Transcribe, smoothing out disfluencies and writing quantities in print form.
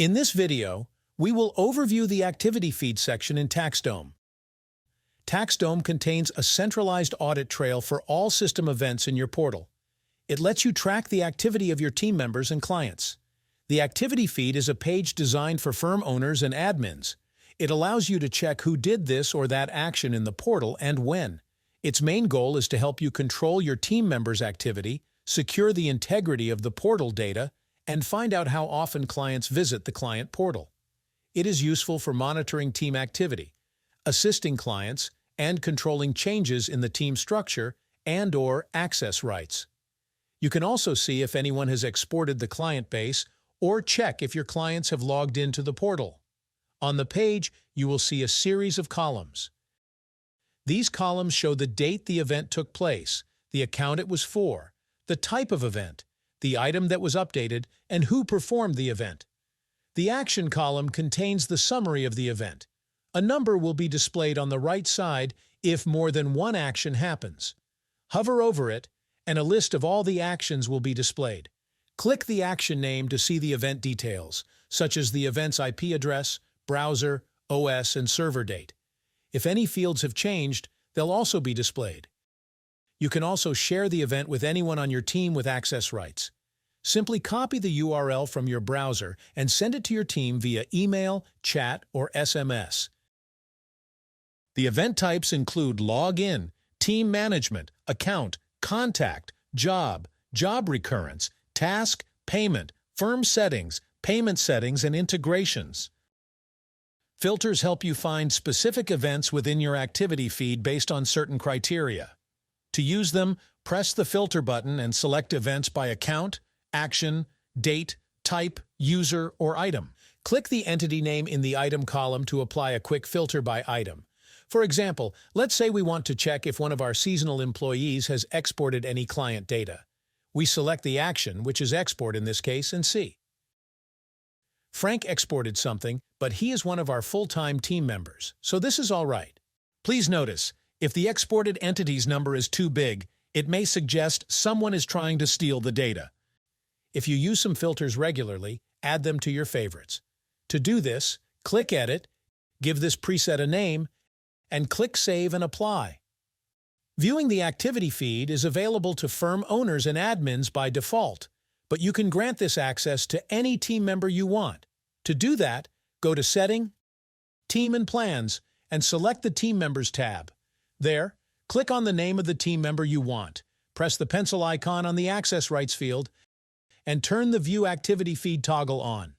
In this video, we will overview the activity feed section in TaxDome. TaxDome contains a centralized audit trail for all system events in your portal. It lets you track the activity of your team members and clients. The activity feed is a page designed for firm owners and admins. It allows you to check who did this or that action in the portal and when. Its main goal is to help you control your team members' activity, secure the integrity of the portal data, and find out how often clients visit the client portal. It is useful for monitoring team activity, assisting clients, and controlling changes in the team structure and/or access rights. You can also see if anyone has exported the client base or check if your clients have logged into the portal. On the page, you will see a series of columns. These columns show the date the event took place, the account it was for, the type of event, the item that was updated, and who performed the event. The action column contains the summary of the event. A number will be displayed on the right side if more than one action happens. Hover over it, and a list of all the actions will be displayed. Click the action name to see the event details, such as the event's IP address, browser, OS, and server date. If any fields have changed, they'll also be displayed. You can also share the event with anyone on your team with access rights. Simply copy the URL from your browser and send it to your team via email, chat, or SMS. The event types include login, team management, account, contact, job recurrence, task, payment, firm settings, payment settings, and integrations. Filters help you find specific events within your activity feed based on certain criteria. To use them, press the filter button and select events by account, action, date, type, user, or item. Click the entity name in the item column to apply a quick filter by item. For example, let's say we want to check if one of our seasonal employees has exported any client data. We select the action, which is export in this case, and see. Frank exported something, but he is one of our full-time team members, so this is all right. Please notice, if the exported entity's number is too big, it may suggest someone is trying to steal the data. If you use some filters regularly, add them to your favorites. To do this, click Edit, give this preset a name, and click Save and Apply. Viewing the activity feed is available to firm owners and admins by default, but you can grant this access to any team member you want. To do that, go to Setting, Team and Plans, and select the Team Members tab. There, click on the name of the team member you want, press the pencil icon on the Access Rights field, and turn the View Activity Feed toggle on.